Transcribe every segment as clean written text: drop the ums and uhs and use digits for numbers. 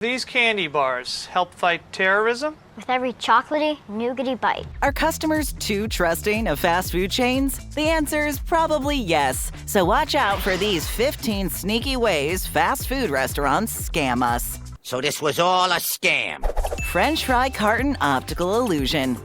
These candy bars help fight terrorism? With every chocolatey, nougaty bite. Are customers too trusting of fast food chains? The answer is probably yes. So watch out for these 15 sneaky ways fast food restaurants scam us. So this was all a scam. French fry carton optical illusion.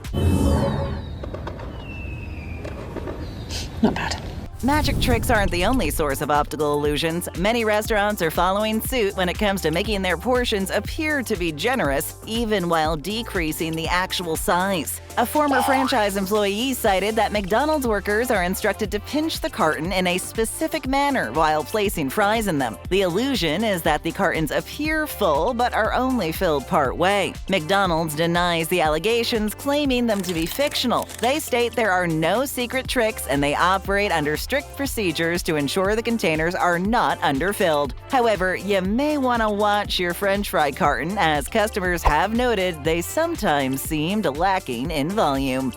Not bad. Magic tricks aren't the only source of optical illusions. Many restaurants are following suit when it comes to making their portions appear to be generous, even while decreasing the actual size. A former franchise employee cited that McDonald's workers are instructed to pinch the carton in a specific manner while placing fries in them. The illusion is that the cartons appear full but are only filled part way. McDonald's denies the allegations, claiming them to be fictional. They state there are no secret tricks and they operate under strict procedures to ensure the containers are not underfilled. However, you may want to watch your French fry carton, as customers have noted they sometimes seemed lacking in volume.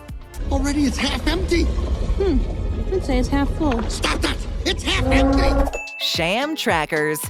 Already it's half empty. I'd say it's half full. Stop that! It's half empty! Sham Trackers.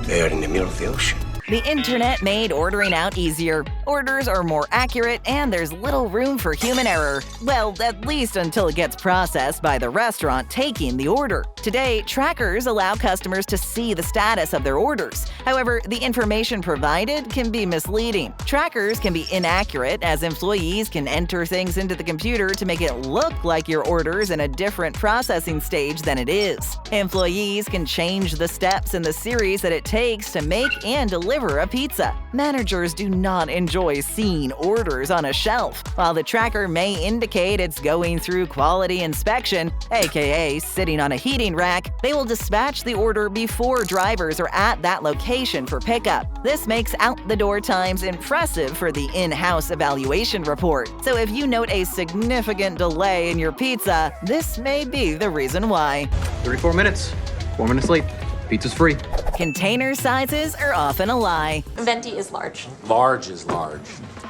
They're in the middle of the ocean. The internet made ordering out easier. Orders are more accurate, and there's little room for human error. Well, at least until it gets processed by the restaurant taking the order. Today, trackers allow customers to see the status of their orders. However, the information provided can be misleading. Trackers can be inaccurate, as employees can enter things into the computer to make it look like your order's in a different processing stage than it is. Employees can change the steps in the series that it takes to make and deliver a pizza. Managers do not enjoy seeing orders on a shelf. While the tracker may indicate it's going through quality inspection, aka sitting on a heating rack, they will dispatch the order before drivers are at that location for pickup. This makes out-the-door times impressive for the in-house evaluation report. So if you note a significant delay in your pizza, this may be the reason why. 34 minutes. 4 minutes late. Pizza's free. Container sizes are often a lie. Venti is large. Large is large.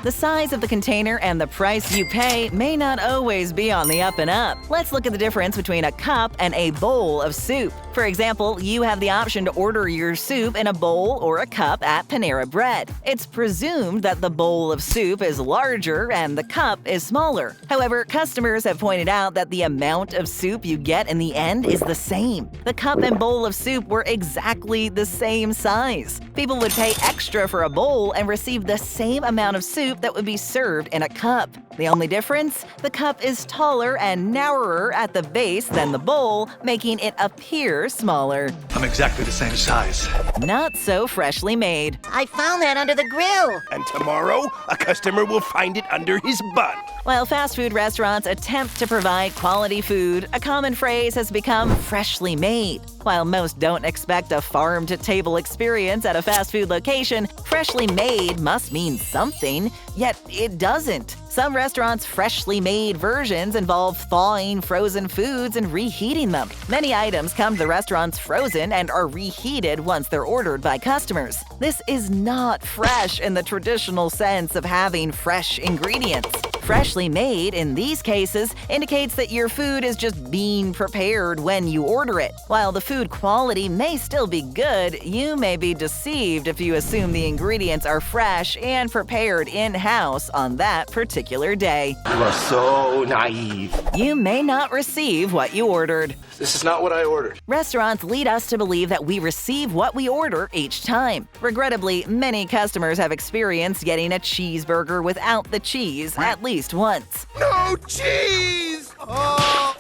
The size of the container and the price you pay may not always be on the up and up. Let's look at the difference between a cup and a bowl of soup. For example, you have the option to order your soup in a bowl or a cup at Panera Bread. It's presumed that the bowl of soup is larger and the cup is smaller. However, customers have pointed out that the amount of soup you get in the end is the same. The cup and bowl of soup were exactly the same size. People would pay extra for a bowl and receive the same amount of soup that would be served in a cup. The only difference? The cup is taller and narrower at the base than the bowl, making it appear smaller. I'm exactly the same size. Not so freshly made. I found that under the grill. And tomorrow, a customer will find it under his bun. While fast food restaurants attempt to provide quality food, a common phrase has become freshly made. While most don't expect a farm-to-table experience at a fast food location, freshly made must mean something, yet it doesn't. Some restaurants' freshly made versions involve thawing frozen foods and reheating them. Many items come to the restaurants frozen and are reheated once they're ordered by customers. This is not fresh in the traditional sense of having fresh ingredients. Freshly made, in these cases, indicates that your food is just being prepared when you order it. While the food quality may still be good, you may be deceived if you assume the ingredients are fresh and prepared in-house on that particular day. You are so naive. You may not receive what you ordered. This is not what I ordered. Restaurants lead us to believe that we receive what we order each time. Regrettably, many customers have experienced getting a cheeseburger without the cheese at least once. No cheese! Oh!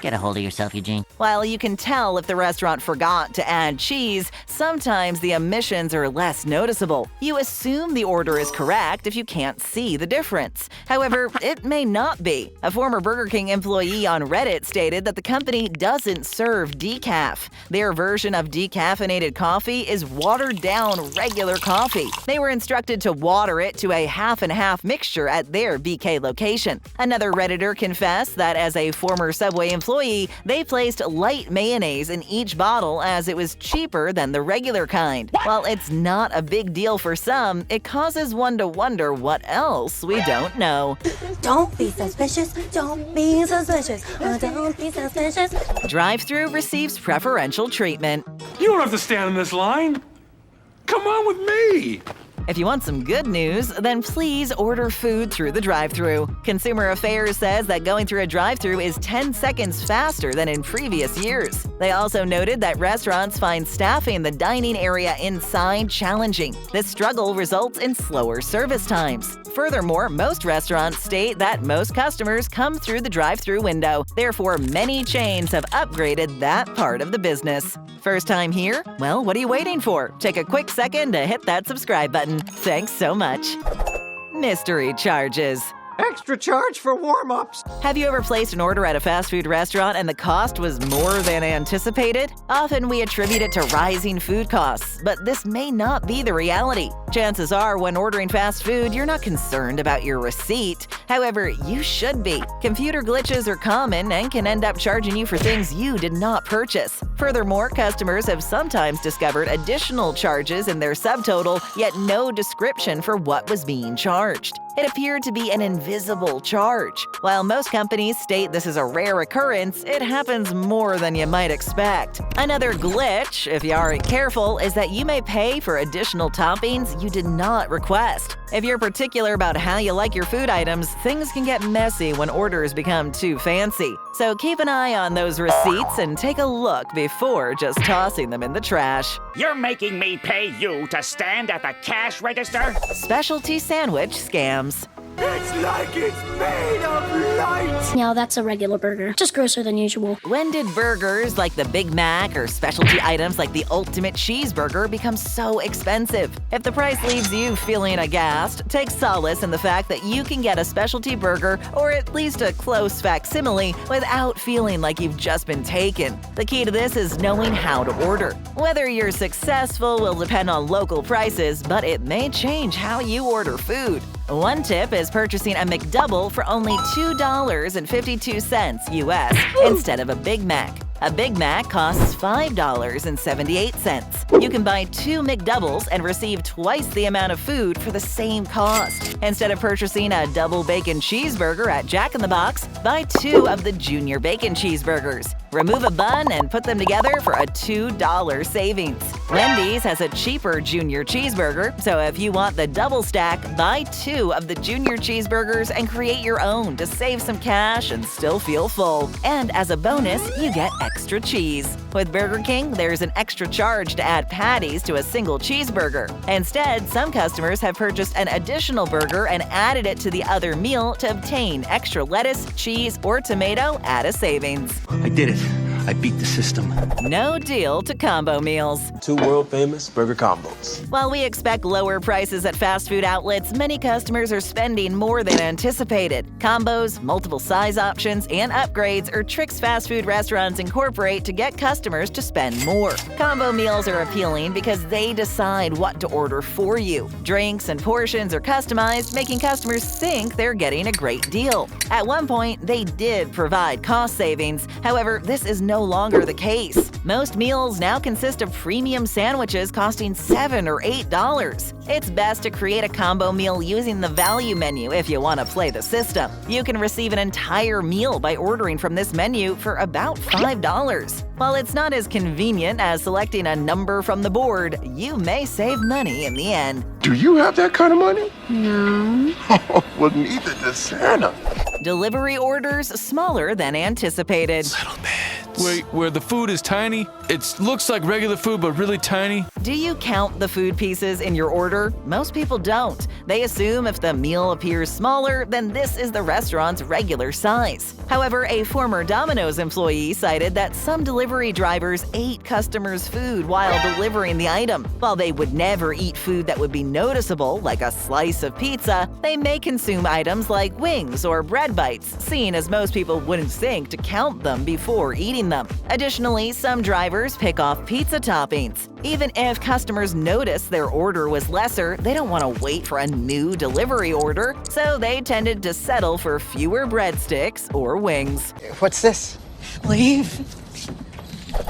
Get a hold of yourself, Eugene. While you can tell if the restaurant forgot to add cheese, sometimes the omissions are less noticeable. You assume the order is correct if you can't see the difference. However, it may not be. A former Burger King employee on Reddit stated that the company doesn't serve decaf. Their version of decaffeinated coffee is watered-down regular coffee. They were instructed to water it to a half-and-half mixture at their BK location. Another Redditor confessed that as a former Subway employee, they placed light mayonnaise in each bottle as it was cheaper than the regular kind. While it's not a big deal for some, it causes one to wonder what else we don't know. Don't be suspicious. Don't be suspicious. Don't be suspicious. Drive-thru receives preferential treatment. You don't have to stand in this line. Come on with me. If you want some good news, then please order food through the drive-thru. Consumer Affairs says that going through a drive-thru is 10 seconds faster than in previous years. They also noted that restaurants find staffing the dining area inside challenging. This struggle results in slower service times. Furthermore, most restaurants state that most customers come through the drive-thru window. Therefore, many chains have upgraded that part of the business. First time here? Well, what are you waiting for? Take a quick second to hit that subscribe button. Thanks so much. Mystery charges. Extra charge for warm-ups. Have you ever placed an order at a fast food restaurant and the cost was more than anticipated? Often we attribute it to rising food costs, but this may not be the reality. Chances are, when ordering fast food, you're not concerned about your receipt. However, you should be. Computer glitches are common and can end up charging you for things you did not purchase. Furthermore, customers have sometimes discovered additional charges in their subtotal, yet no description for what was being charged. It appeared to be an invisible charge. While most companies state this is a rare occurrence, it happens more than you might expect. Another glitch, if you aren't careful, is that you may pay for additional toppings you did not request. If you're particular about how you like your food items, things can get messy when orders become too fancy. So keep an eye on those receipts and take a look before just tossing them in the trash. You're making me pay you to stand at the cash register? Specialty sandwich scams. It's like it's made of light! Now that's a regular burger, just grosser than usual. When did burgers like the Big Mac or specialty items like the Ultimate Cheeseburger become so expensive? If the price leaves you feeling aghast, take solace in the fact that you can get a specialty burger or at least a close facsimile without feeling like you've just been taken. The key to this is knowing how to order. Whether you're successful will depend on local prices, but it may change how you order food. One tip is purchasing a McDouble for only $2.52 US instead of a Big Mac. A Big Mac costs $5.78. You can buy 2 McDoubles and receive twice the amount of food for the same cost. Instead of purchasing a double bacon cheeseburger at Jack in the Box, buy 2 of the Junior Bacon Cheeseburgers. Remove a bun and put them together for a $2 savings. Wendy's has a cheaper Junior Cheeseburger, so if you want the double stack, buy 2 of the Junior Cheeseburgers and create your own to save some cash and still feel full. And as a bonus, you get extra cheese. With Burger King, there's an extra charge to add patties to a single cheeseburger. Instead, some customers have purchased an additional burger and added it to the other meal to obtain extra lettuce, cheese, or tomato at a savings. I did it. I beat the system. No deal to combo meals. 2 world-famous burger combos. While we expect lower prices at fast food outlets, many customers are spending more than anticipated. Combos, multiple size options, and upgrades are tricks fast food restaurants incorporate to get customers to spend more. Combo meals are appealing because they decide what to order for you. Drinks and portions are customized, making customers think they're getting a great deal. At one point, they did provide cost savings. However, this is no longer the case. Most meals now consist of premium sandwiches costing $7 or $8. It's best to create a combo meal using the value menu if you want to play the system. You can receive an entire meal by ordering from this menu for about $5. While it's not as convenient as selecting a number from the board, you may save money in the end. Do you have that kind of money? No. Well, neither does Santa. Delivery orders smaller than anticipated. Wait, where the food is tiny? It looks like regular food, but really tiny. Do you count the food pieces in your order? Most people don't. They assume if the meal appears smaller, then this is the restaurant's regular size. However, a former Domino's employee cited that some delivery drivers ate customers' food while delivering the item. While they would never eat food that would be noticeable, like a slice of pizza, they may consume items like wings or bread bites, seeing as most people wouldn't think to count them before eating them. Additionally, some drivers pick off pizza toppings. Even if customers notice their order was lesser, they don't want to wait for a new delivery order, so they tended to settle for fewer breadsticks or wings. What's this? Leave.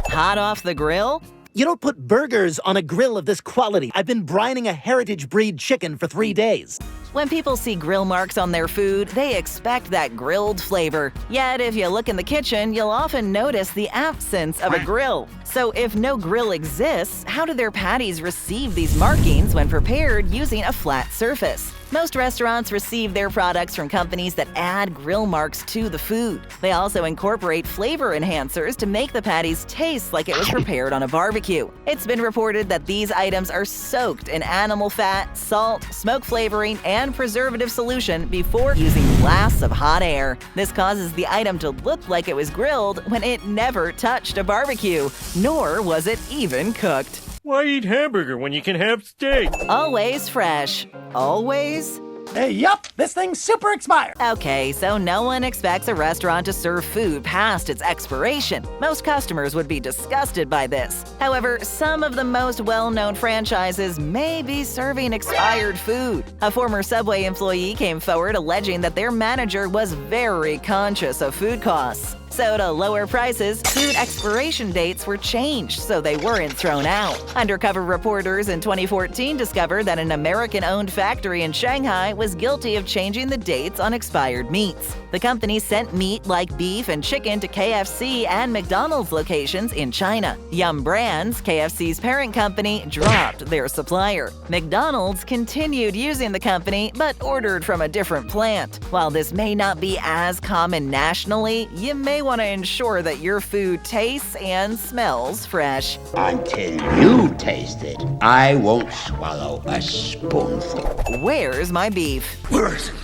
Hot off the grill? You don't put burgers on a grill of this quality. I've been brining a heritage breed chicken for 3 days. When people see grill marks on their food, they expect that grilled flavor. Yet, if you look in the kitchen, you'll often notice the absence of a grill. So if no grill exists, how do their patties receive these markings when prepared using a flat surface? Most restaurants receive their products from companies that add grill marks to the food. They also incorporate flavor enhancers to make the patties taste like it was prepared on a barbecue. It's been reported that these items are soaked in animal fat, salt, smoke flavoring, and preservative solution before using blasts of hot air. This causes the item to look like it was grilled when it never touched a barbecue, nor was it even cooked. Why eat hamburger when you can have steak? Always fresh. Always? Hey, yup, this thing's super expired. Okay, so no one expects a restaurant to serve food past its expiration. Most customers would be disgusted by this. However, some of the most well-known franchises may be serving expired food. A former Subway employee came forward alleging that their manager was very conscious of food costs. So to lower prices, food expiration dates were changed so they weren't thrown out. Undercover reporters in 2014 discovered that an American-owned factory in Shanghai was guilty of changing the dates on expired meats. The company sent meat like beef and chicken to KFC and McDonald's locations in China. Yum Brands, KFC's parent company, dropped their supplier. McDonald's continued using the company but ordered from a different plant. While this may not be as common nationally, you may want to ensure that your food tastes and smells fresh. Until you taste it, I won't swallow a spoonful. Where's my beef? Where is it?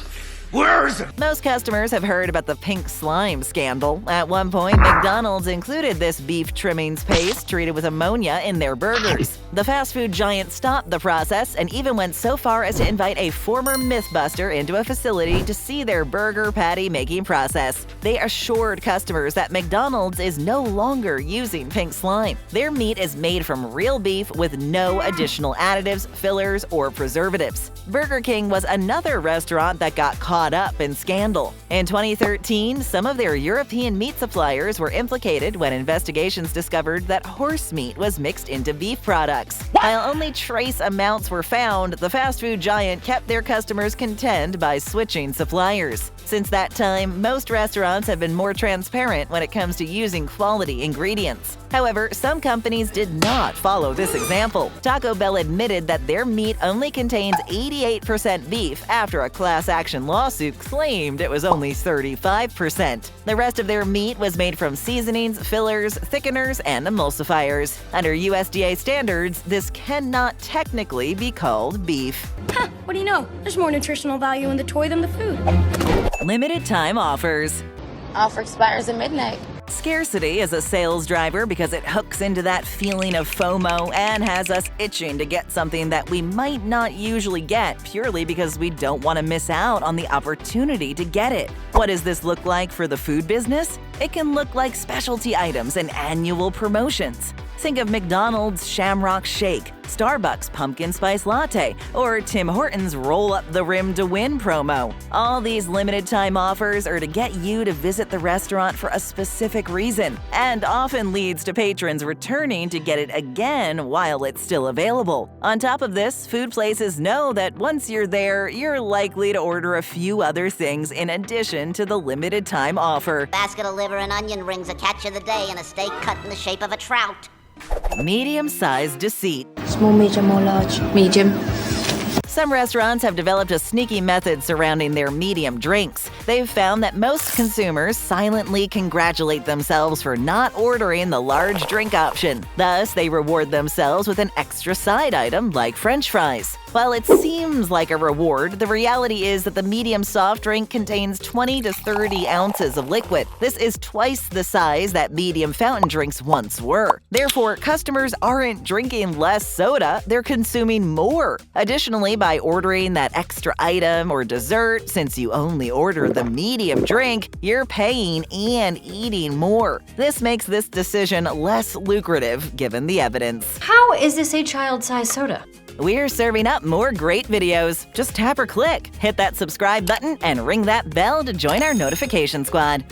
Where is it? Most customers have heard about the pink slime scandal. At one point, McDonald's included this beef trimmings paste treated with ammonia in their burgers. The fast food giant stopped the process and even went so far as to invite a former Mythbuster into a facility to see their burger patty making process. They assured customers that McDonald's is no longer using pink slime. Their meat is made from real beef with no additional additives, fillers, or preservatives. Burger King was another restaurant that got caught up in scandal. In 2013, some of their European meat suppliers were implicated when investigations discovered that horse meat was mixed into beef products. While only trace amounts were found, the fast food giant kept their customers content by switching suppliers. Since that time, most restaurants have been more transparent when it comes to using quality ingredients. However, some companies did not follow this example. Taco Bell admitted that their meat only contains 88% beef after a class action lawsuit claimed it was only 35%. The rest of their meat was made from seasonings, fillers, thickeners, and emulsifiers. Under USDA standards, this cannot technically be called beef. Ha! What do you know? There's more nutritional value in the toy than the food. Limited time offers. Offer expires at midnight. Scarcity is a sales driver because it hooks into that feeling of FOMO and has us itching to get something that we might not usually get purely because we don't want to miss out on the opportunity to get it. What does this look like for the food business? It can look like specialty items and annual promotions. Think of McDonald's Shamrock Shake, Starbucks Pumpkin Spice Latte, or Tim Hortons Roll Up the Rim to Win promo. All these limited-time offers are to get you to visit the restaurant for a specific reason, and often leads to patrons returning to get it again while it's still available. On top of this, food places know that once you're there, you're likely to order a few other things in addition to the limited-time offer. Basket of liver and onion rings, a catch of the day, and a steak cut in the shape of a trout. Medium-sized deceit. Small, medium, or large? Medium. Some restaurants have developed a sneaky method surrounding their medium drinks. They've found that most consumers silently congratulate themselves for not ordering the large drink option. Thus, they reward themselves with an extra side item like French fries. While it seems like a reward, the reality is that the medium soft drink contains 20 to 30 ounces of liquid. This is twice the size that medium fountain drinks once were. Therefore, customers aren't drinking less soda, they're consuming more. Additionally, by ordering that extra item or dessert, since you only order the medium drink, you're paying and eating more. This makes this decision less lucrative given the evidence. How is this a child-sized soda? We're serving up more great videos. Just tap or click, hit that subscribe button, and ring that bell to join our notification squad.